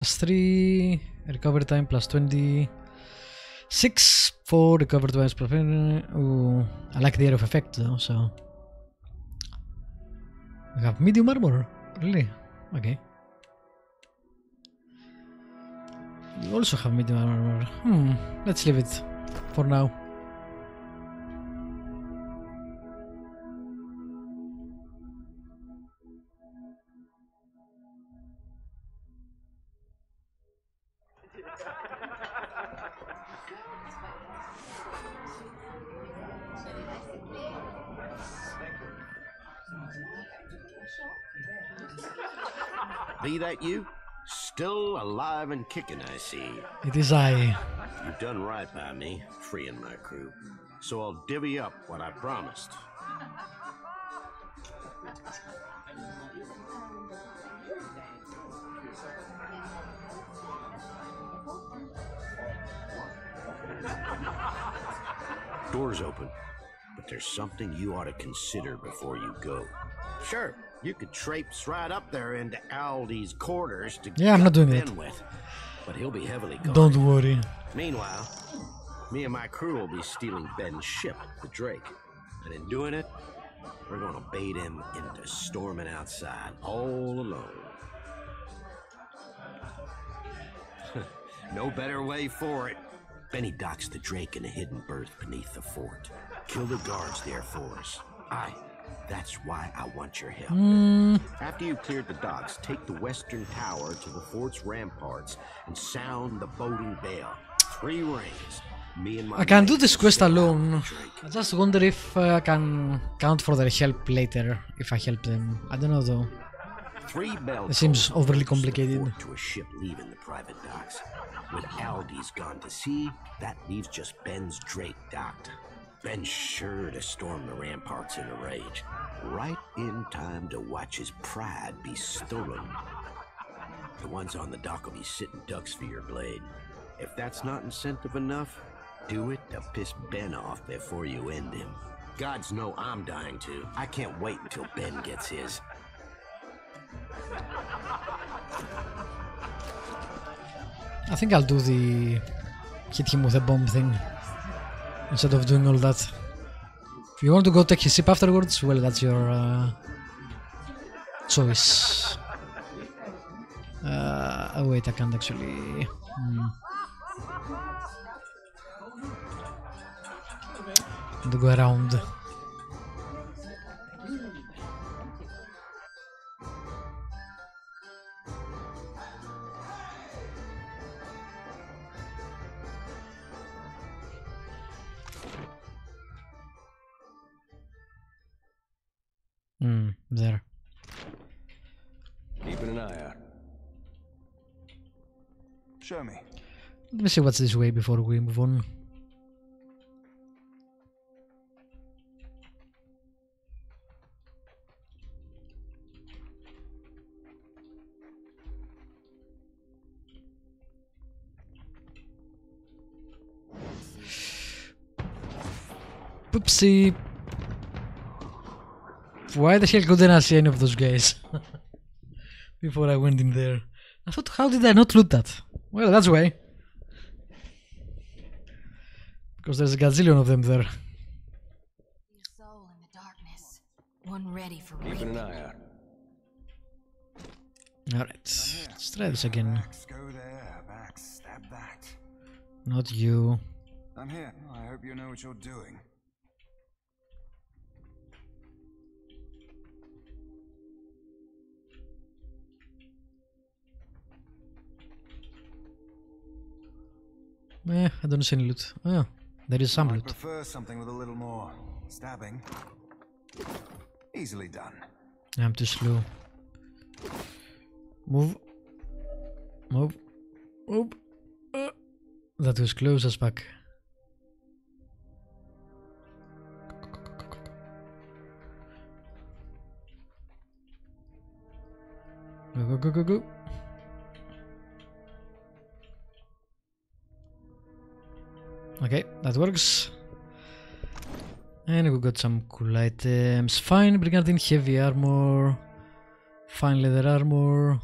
+3 recovery time, +26 for recovery twice per minute. Ooh, I like the area of effect though, so we have medium armor. Really? Okay. You also have medium armor. Let's leave it for now. Be that you? Still alive and kicking, I see. It is I. You've done right by me, freeing my crew. So I'll divvy up what I promised. Door's open, but there's something you ought to consider before you go. Sure, you could traipse right up there into Aldi's quarters to I'm not doing Ben that. with, but he'll be heavily guarded. Don't worry. Meanwhile, me and my crew will be stealing Ben's ship, the Drake. And in doing it, we're gonna bait him into storming outside all alone. No better way for it. Benny docks the Drake in a hidden berth beneath the fort. Kill the guards there for us. Aye, that's why I want your help. After you've cleared the docks, take the western tower to the fort's ramparts and sound the boding bell. 3 rings. Me and my I can do this mates quest set out alone. for the Drake. I just wonder if I can count for their help later, if I help them. I don't know though. 3 bells. It seems overly complicated. To a ship leaving the private docks. When Aldi's gone to sea, that leaves just Ben's Drake docked. Ben's sure to storm the ramparts in a rage. Right in time to watch his pride be stolen. The ones on the dock will be sitting ducks for your blade. If that's not incentive enough, do it to piss Ben off before you end him. Gods know I'm dying to. I can't wait until Ben gets his. I think I'll do the hit him with a bomb thing instead of doing all that. If you want to go take his ship afterwards, well, that's your choice. Oh wait, I can't actually. To go around. There. Keeping an eye out. Show me. Let me see what's this way before we move on. Oopsie. Why the hell couldn't I see any of those guys before I went in there? I thought, how did I not loot that? Well, that's why. Because there's a gazillion of them there. Your soul in the darkness. One ready for Keeping an rape. eye out. Alright, let's try this again. Backs, go there, backs, stab that. Not you. I'm here. I hope you know what you're doing. I don't see any loot. Oh, there is some I loot. prefer something with a little more stabbing. Easily done. I'm too slow. Move. Move. Move. That was close as fuck. Go, go, go, go, go. Okay, that works. And we got some cool items. Fine brigandine heavy armor. Fine leather armor.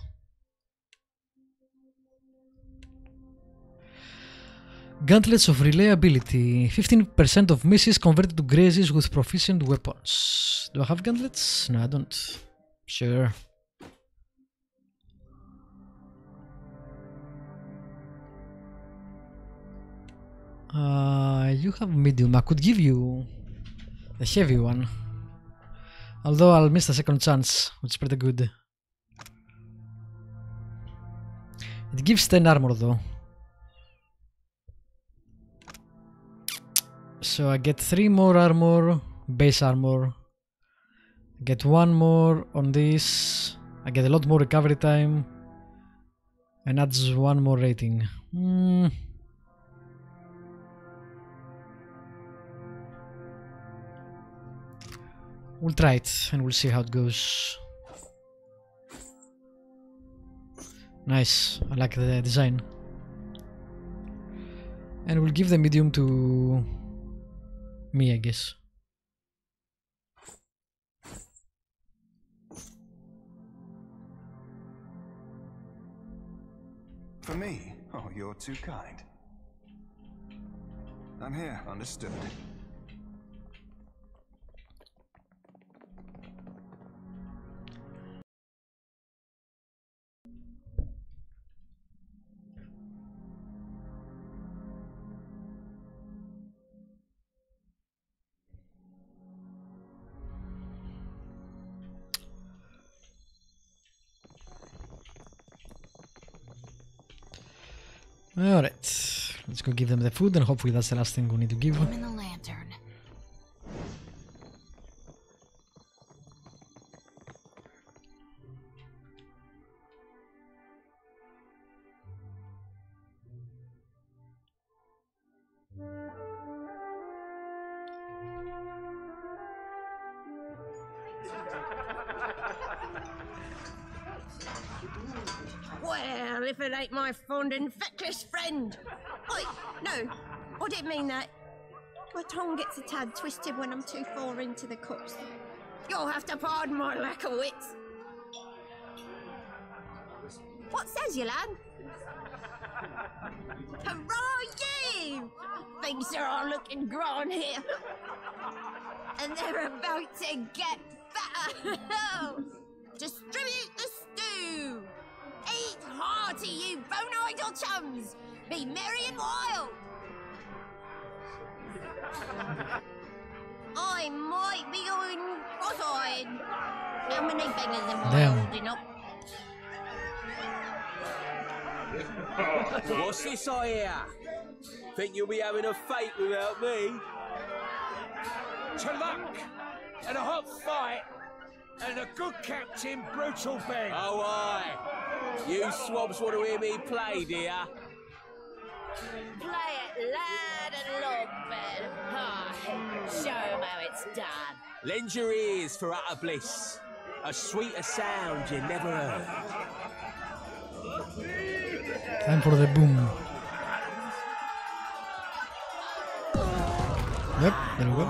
Gauntlets of reliability. 15% of misses converted to grazes with proficient weapons. Do I have gauntlets? No, I don't. Sure. You have medium. I could give you the heavy one. Although I'll miss the second chance, which is pretty good. It gives 10 armor though. So I get 3 more armor, base armor. I get 1 more on this. I get a lot more recovery time. And adds 1 more rating. We'll try it and we'll see how it goes. Nice, I like the design. And we'll give the medium to me, I guess. For me? Oh, you're too kind. I'm here, understood. Alright, let's go give them the food and hopefully that's the last thing we need to give. I'm in the lantern. Well, if it ain't my fond and feckless friend. No, I didn't mean that. My tongue gets a tad twisted when I'm too far into the course. You'll have to pardon my lack of wits. What says you, lad? Hurrah you! Things are all looking grand here. And they're about to get better. Distribute the stew. Eat hearty, you bone-idle chums! Be merry and wild! I might be going cross-eyed. How many beggars am I holding up? What's this I hear? Think you'll be having a fate without me? To luck and a hot fight and a good captain, brutal Ben. Oh, aye. You swabs want to hear me play, dear? Play it loud and long, Ben. Ah, show 'em how it's done. Lend your ears for utter bliss. A sweeter sound you never heard. Time for the boom. Yep, there we go.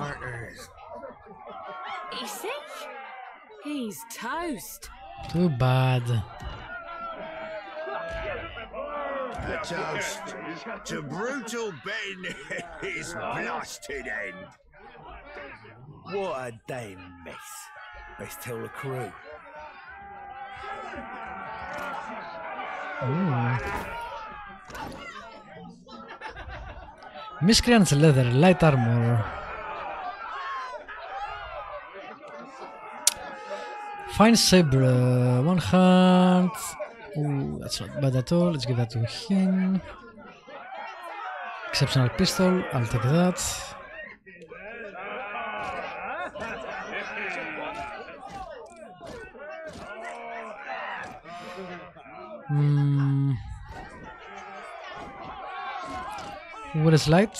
You see? He's toast. Too bad. A toast to brutal Ben his blasted end. What a day mess. Best tell the crew. Ooh. Miscreant's leather, light armor. Fine saber, 1 hand. Ooh, that's not bad at all. Let's give that to him. Exceptional pistol, I'll take that. What is light?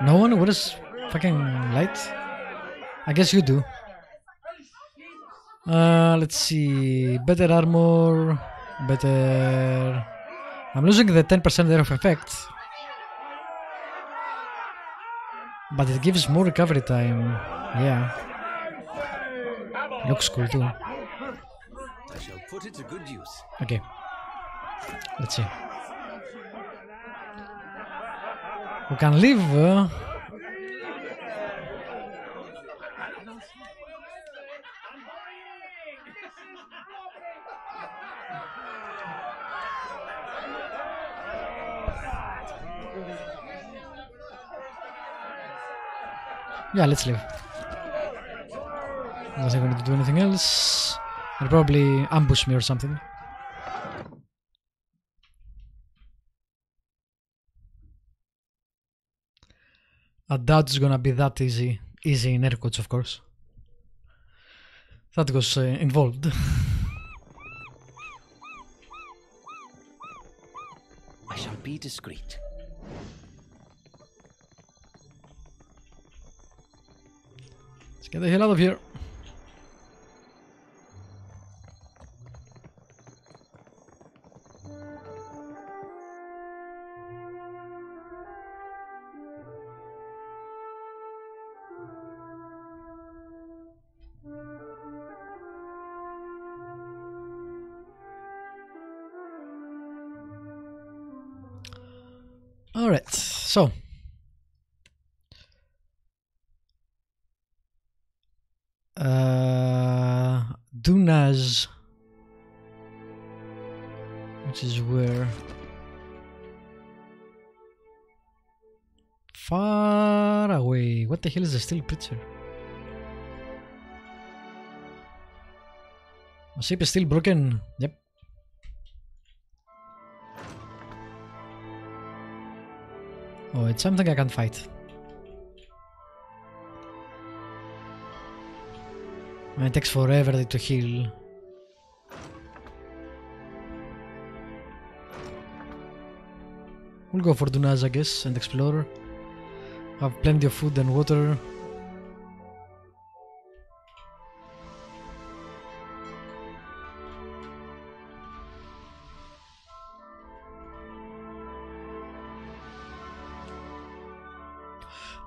No one? What is fucking light? I guess you do. Let's see. Better armor. Better. I'm losing the 10% there of effect. But it gives more recovery time. Yeah. Looks cool too. put it to good use. Okay. Let's see. We can leave. Yeah, let's leave. Unless I'm going to do anything else. They'll probably ambush me or something. I doubt it's gonna be that easy in air codes, of course. That was involved. I shall be discreet. Let's get the hell out of here. Alright, so Dunas, which is where far away. What the hell is the steel preacher? My ship is still broken. Yep. Oh, it's something I can't fight. And it takes forever to heal. We'll go for Dunaz, I guess, and explore. Have plenty of food and water.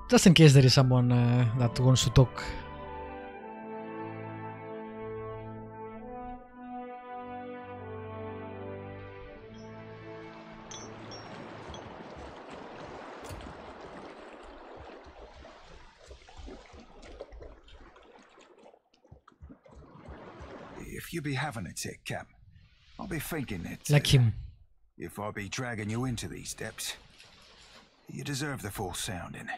Just in case there is someone that wants to talk. If you be having a tick, Cap, I'll be thinking that... Like him. If I be dragging you into these depths, you deserve the full sounding.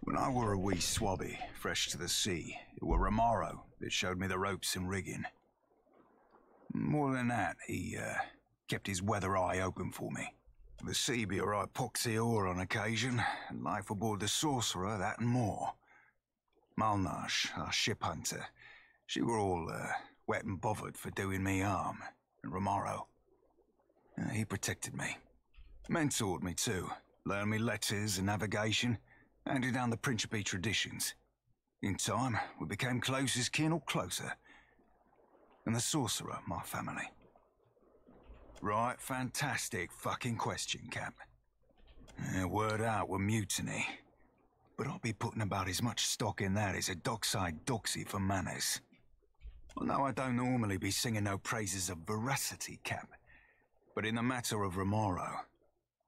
When I were a wee swabby, fresh to the sea, it were Romaro that showed me the ropes and rigging. More than that, he kept his weather eye open for me. The sea be a right poxy ore on occasion, and life aboard the Sorcerer, that and more. Malnash, our ship hunter, she were all wet and bothered for doing me harm, and Romaro. He protected me. Mentored me too, learned me letters and navigation, handed down the Principe traditions. In time, we became close as kin or closer. And the Sorcerer, my family. Right, fantastic fucking question, Cap. Word out with mutiny. But I'll be putting about as much stock in that as a dockside doxy for manners. Well, no, I don't normally be singing no praises of veracity, Cap. But in the matter of Romaro,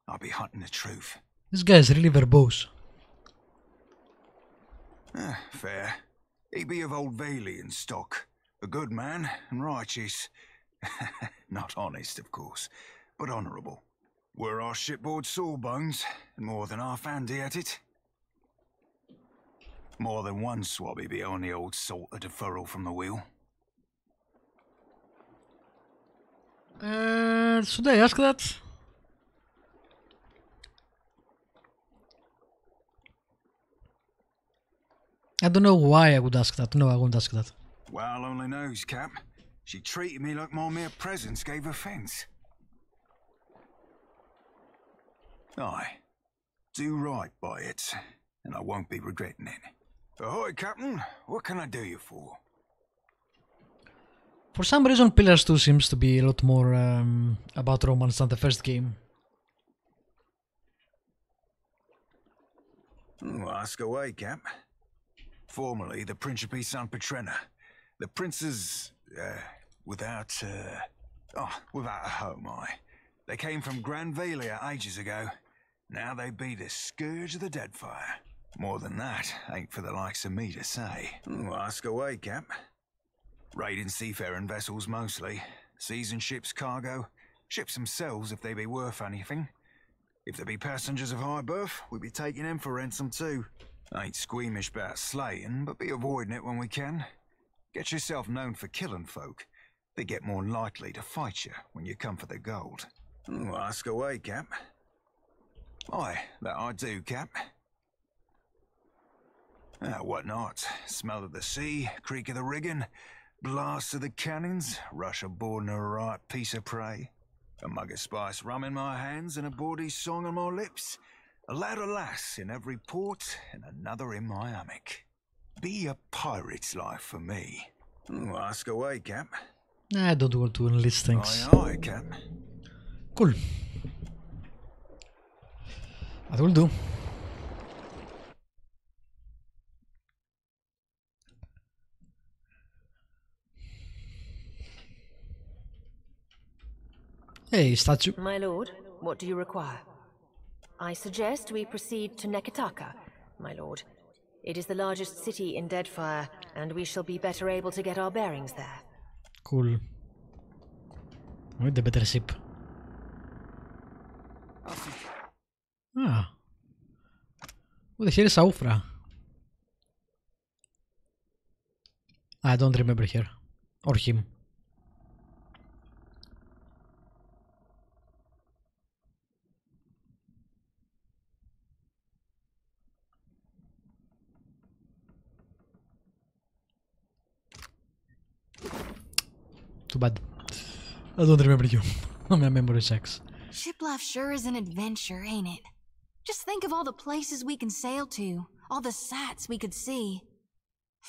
I'll be hunting the truth. This guy is really verbose. Fair. He be of old Valian stock. A good man and righteous. Not honest, of course, but honourable. Were our shipboard sawbones, and more than half handy at it. More than one swabby be on the old salt of deferral from the wheel. Should I ask that? I don't know why I would ask that. No, I won't ask that. Well, only knows, Cap. She treated me like my mere presence gave offence. Aye. Do right by it, and I won't be regretting it. Ahoy, Captain. What can I do you for? For some reason, Pillars 2 seems to be a lot more about romance than the first game. Ask away, Cap. Formerly the Principe San Petrena. The prince's, without a home, They came from Granvelia ages ago. Now they be the scourge of the Deadfire. More than that, ain't for the likes of me to say. Ooh, ask away, Cap. Raiding seafaring vessels mostly. Seasoned ships cargo. Ships themselves if they be worth anything. If there be passengers of high birth, we be taking them for ransom too. Ain't squeamish about slaying, but be avoiding it when we can. Get yourself known for killing folk. They get more likely to fight you when you come for the gold. Ooh, ask away, Cap. Aye, that I do, Cap. What not? Smell of the sea, creak of the rigging, blast of the cannons, rush aboard and a right piece of prey. A mug of spiced rum in my hands and a bawdy song on my lips. A lad or lass in every port and another in my hammock. Be a pirate's life for me. Ooh, ask away, Cap. I don't want to enlist things. Aye, aye, Cap. Cool. That will do. Hey, statue. My lord, what do you require? I suggest we proceed to Neketaka, my lord. It is the largest city in Deadfire, and we shall be better able to get our bearings there. Cool. With the better ship. Ah. Who the hell is Aufra? I don't remember her. Or him. Too bad. I don't remember you. My memory sucks. Ship life sure is an adventure, ain't it? Just think of all the places we can sail to, all the sights we could see.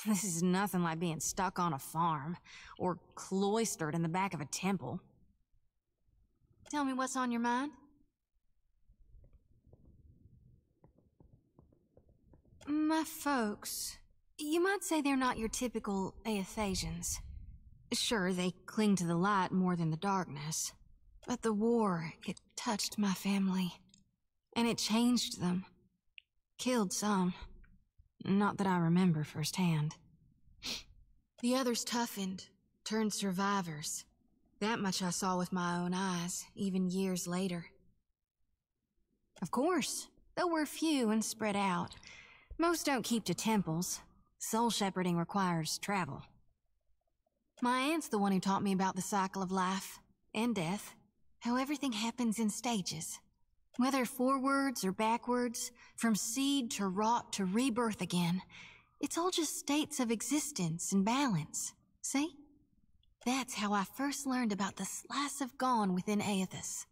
This is nothing like being stuck on a farm, or cloistered in the back of a temple. Tell me what's on your mind? My folks, you might say they're not your typical Aethasians. Sure, they cling to the light more than the darkness. But the war, it touched my family. And it changed them. Killed some. Not that I remember firsthand. The others toughened, turned survivors. That much I saw with my own eyes, even years later. Of course, there were few and spread out. Most don't keep to temples. Soul shepherding requires travel. My aunt's the one who taught me about the cycle of life and death, how everything happens in stages. Whether forwards or backwards, from seed to rot to rebirth again, it's all just states of existence and balance. See? That's how I first learned about the slice of Gone within Aethys.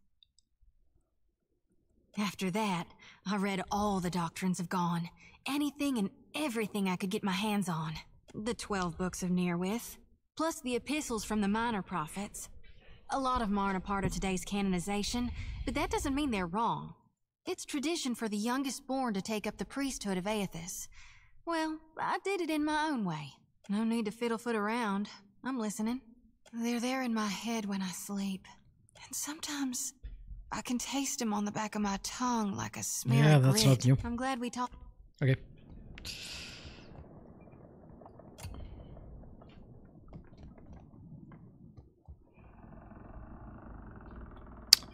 After that, I read all the doctrines of Gone, anything and everything I could get my hands on. The 12 books of Nearwith, plus the epistles from the minor prophets. A lot of them aren't a part of today's canonization, but that doesn't mean they're wrong. It's tradition for the youngest born to take up the priesthood of Aethys. Well, I did it in my own way. No need to fiddle-foot around. I'm listening. They're there in my head when I sleep. And sometimes I can taste them on the back of my tongue like a smear of that's grit. not new. I'm glad we talked. Okay.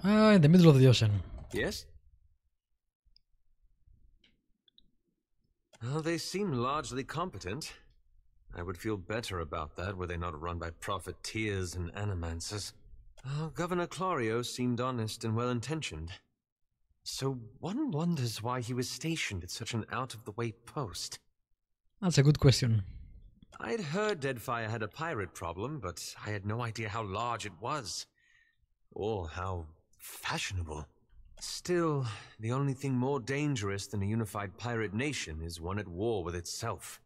In the middle of the ocean. Yes? Well, they seem largely competent. I would feel better about that were they not run by profiteers and animancers. Governor Clario seemed honest and well-intentioned. So one wonders why he was stationed at such an out-of-the-way post. That's a good question. I'd heard Deadfire had a pirate problem, but I had no idea how large it was. Or how fashionable. Still, the only thing more dangerous than a unified pirate nation is one at war with itself.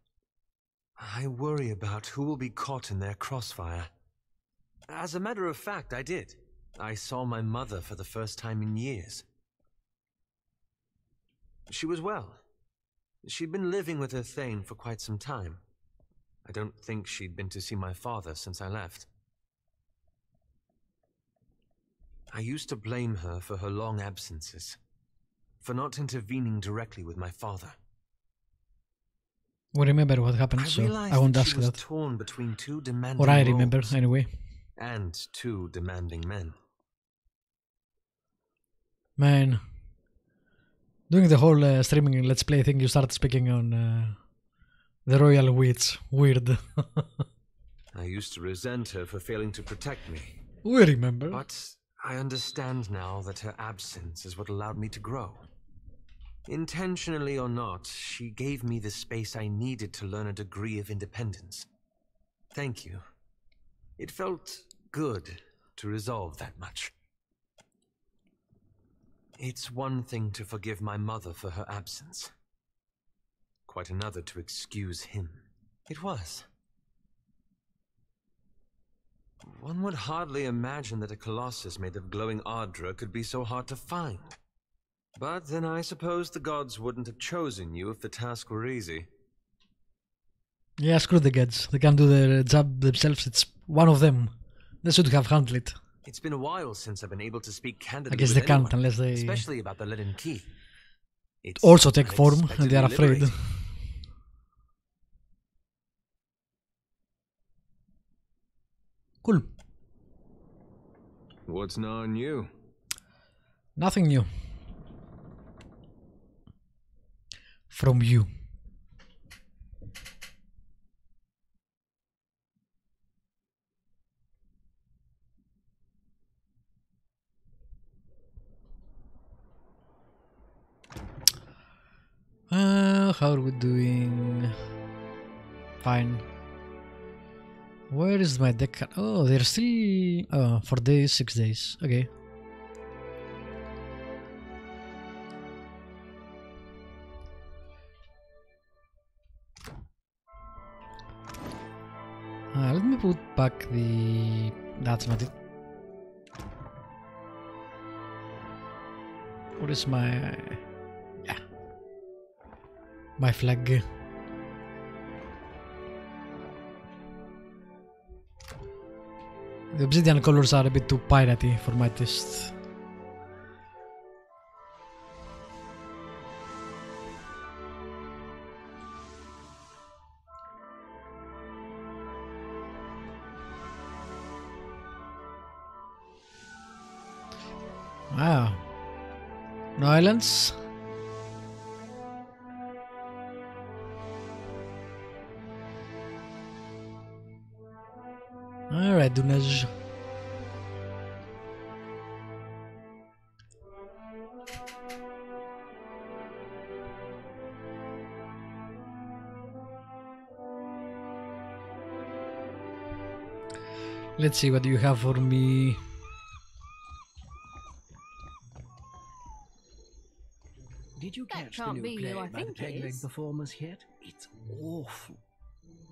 I worry about who will be caught in their crossfire. As a matter of fact, I did. I saw my mother for the first time in years. She was well. She'd been living with her Thane for quite some time. I don't think she'd been to see my father since I left. I used to blame her for her long absences, for not intervening directly with my father. We remember what happened, so I won't ask she was that. torn between two demanding Or I remember, roles, anyway. and two demanding men. Man, doing the whole streaming Let's Play thing, you start speaking on the Royal Witch. Weird. I used to resent her for failing to protect me. We remember. But I understand now that her absence is what allowed me to grow. Intentionally or not, she gave me the space I needed to learn a degree of independence. Thank you. It felt good to resolve that much. It's one thing to forgive my mother for her absence. Quite another to excuse him. It was. One would hardly imagine that a colossus made of glowing Ardra could be so hard to find. But then I suppose the gods wouldn't have chosen you if the task were easy. Yeah, screw the gods. They can do their job themselves. It's one of them. They should have handled it. It's been a while since I've been able to speak candidly I guess with they can't anyone, unless they especially about the leaden key. It's also take form and they are afraid. liberating. Cool. What's gnawing you? Nothing new. From you. How are we doing? Fine. Where is my deck? Oh, they're still... 4 days, 6 days. Okay. Let me put back the... That's not it. What is my... Yeah. My flag. The obsidian colors are a bit too piratey for my taste. Wow. No islands? Alright, Dunaj. Let's see what you have for me. Did you That catch the can't new be play who I by the think it Peg Leg is. performers yet? It's awful.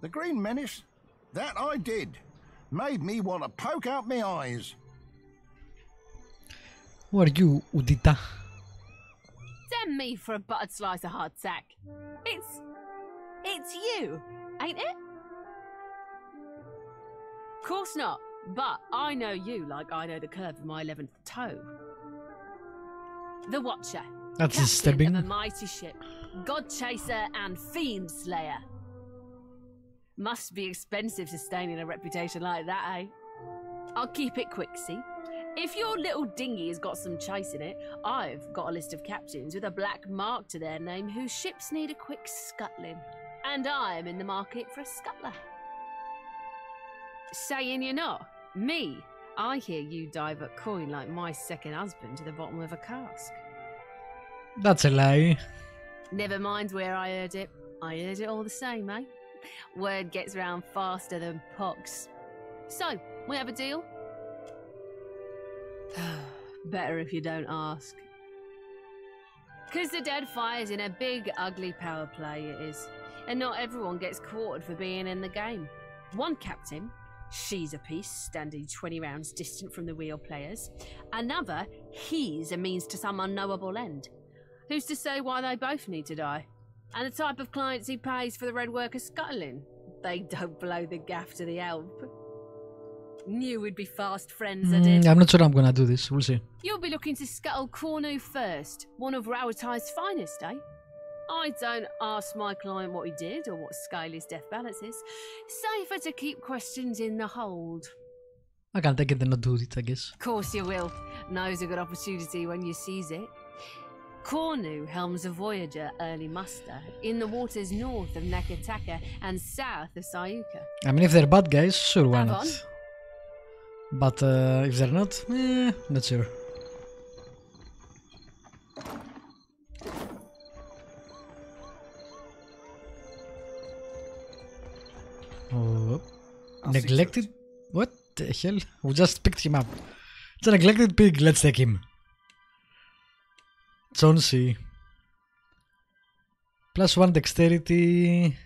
The Green Menace? That I did. Made me want to poke out my eyes. Who are you, Udita? Damn me for a buttered slice of hardtack. It's you, ain't it? Course not, but I know you like I know the curve of my 11th toe. The Watcher. That's Captain disturbing. of a mighty ship, God Chaser and Fiend Slayer. Must be expensive sustaining a reputation like that, eh? I'll keep it quick, see? If your little dinghy has got some chase in it, I've got a list of captains with a black mark to their name whose ships need a quick scuttling. And I'm in the market for a scuttler. Saying you're not? Me? I hear you divert coin like my second husband to the bottom of a cask. That's a lie. Never mind where I heard it. I heard it all the same, eh? Word gets round faster than pox. So, we have a deal? Better if you don't ask. 'Cause the Deadfire's in a big, ugly power play, it is. And not everyone gets quartered for being in the game. One captain, she's a piece, standing 20 rounds distant from the real players. Another, he's a means to some unknowable end. Who's to say why they both need to die? And the type of clients he pays for the red worker scuttling. They don't blow the gaff to the help. Knew we'd be fast friends, I did. I'm not sure I'm gonna do this. We'll see. You'll be looking to scuttle Cornu first. One of Rauatai's finest, eh? I don't ask my client what he did or what scale his death balance is. Safer to keep questions in the hold. I can take it and not do it, I guess. Of course you will. Now's a good opportunity when you seize it. Cornu helms a voyager early muster in the waters north of Nakataka and south of Sayuka. I mean, if they're bad guys, sure, why Have not? on. But if they're not, not sure. Oh, neglected? What the hell? We just picked him up. It's a neglected pig. Let's take him. It's on sea. +1 dexterity.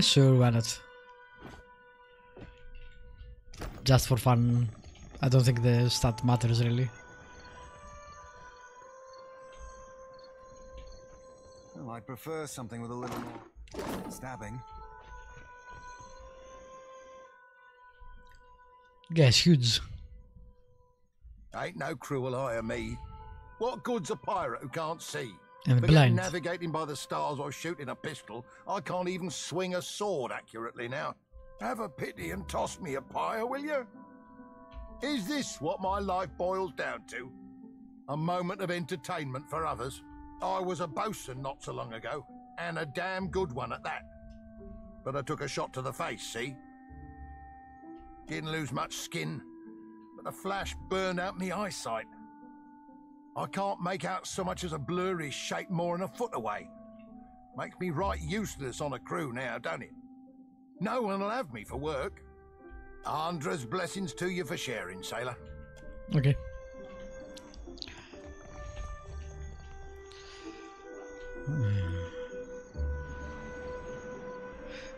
Sure, why not? Just for fun. I don't think the stat matters really. Well, I'd prefer something with a little more stabbing. Guy's huge. Ain't no cruel eye of me. What good's a pirate who can't see? And Forget blind. navigating by the stars or shooting a pistol. I can't even swing a sword accurately now. Have a pity and toss me a pyre, will you? Is this what my life boils down to? A moment of entertainment for others? I was a bosun not so long ago, and a damn good one at that. But I took a shot to the face, see? Didn't lose much skin, but the flash burned out me eyesight. I can't make out so much as a blurry shape more than a foot away. Makes me right useless on a crew now, don't it? No one will have me for work. Andra's blessings to you for sharing, sailor. Okay.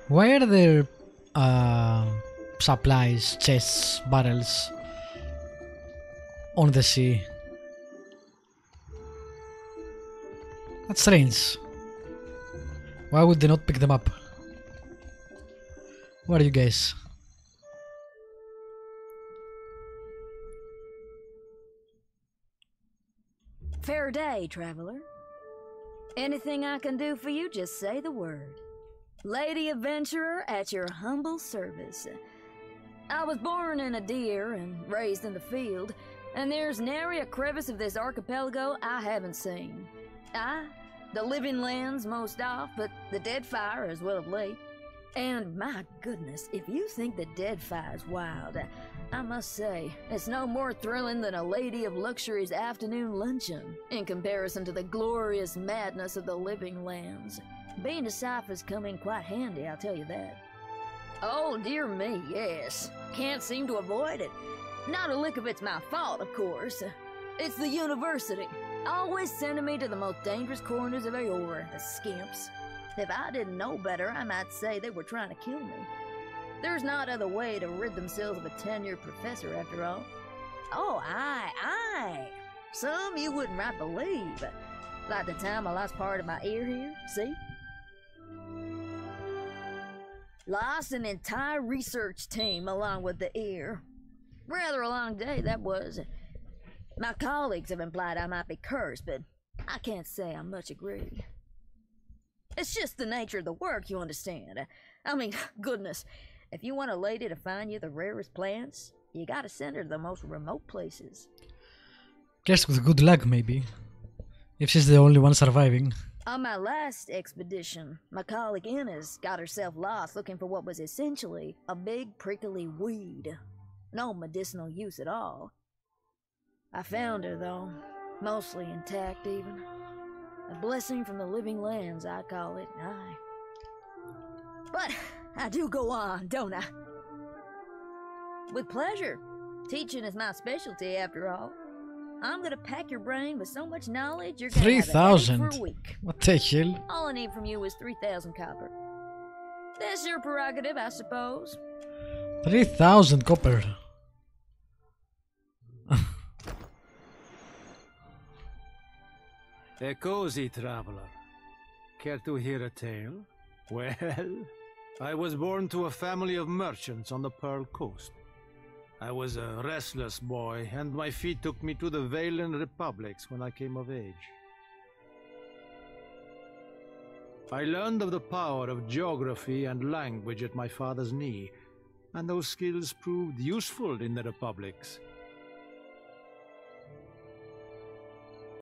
Why are there supplies, chests, barrels on the sea? That's strange. Why would they not pick them up? Where are you guys? Fair day, traveler. Anything I can do for you, just say the word. Lady Adventurer at your humble service. I was born in a deer and raised in the field, and there's nary a crevice of this archipelago I haven't seen. The living lands most off, but the Deadfire as well of late. And my goodness, if you think the Deadfire's wild, I must say, it's no more thrilling than a Lady of Luxury's afternoon luncheon in comparison to the glorious madness of the living lands. Being a cipher's come in quite handy, I'll tell you that. Oh, dear me, yes. Can't seem to avoid it. Not a lick of it's my fault, of course. It's the university. Always sending me to the most dangerous corners of Aora, the skimps. If I didn't know better, I might say they were trying to kill me. There's not other way to rid themselves of a tenured professor, after all. Oh, aye. Some you wouldn't right believe. Like the time I lost part of my ear here, see? Lost an entire research team along with the ear. Rather a long day, that was. My colleagues have implied I might be cursed, but I can't say I'm much agreed. It's just the nature of the work, you understand. I mean, goodness, if you want a lady to find you the rarest plants, you gotta send her to the most remote places. Guess with good luck, maybe. If she's the only one surviving. On my last expedition, my colleague Inez got herself lost looking for what was essentially a big prickly weed. No medicinal use at all. I found her, though, mostly intact even. A blessing from the living lands, I call it, aye. But I do go on, don't I? With pleasure. Teaching is my specialty, after all. I'm gonna pack your brain with so much knowledge you're gonna have a headache for a week. What the hell? All I need from you is 3,000 copper. That's your prerogative, I suppose. 3,000 copper. A cozy traveler. Care to hear a tale? Well, I was born to a family of merchants on the Pearl Coast. I was a restless boy, and my feet took me to the Valen Republics when I came of age. I learned of the power of geography and language at my father's knee, and those skills proved useful in the Republics.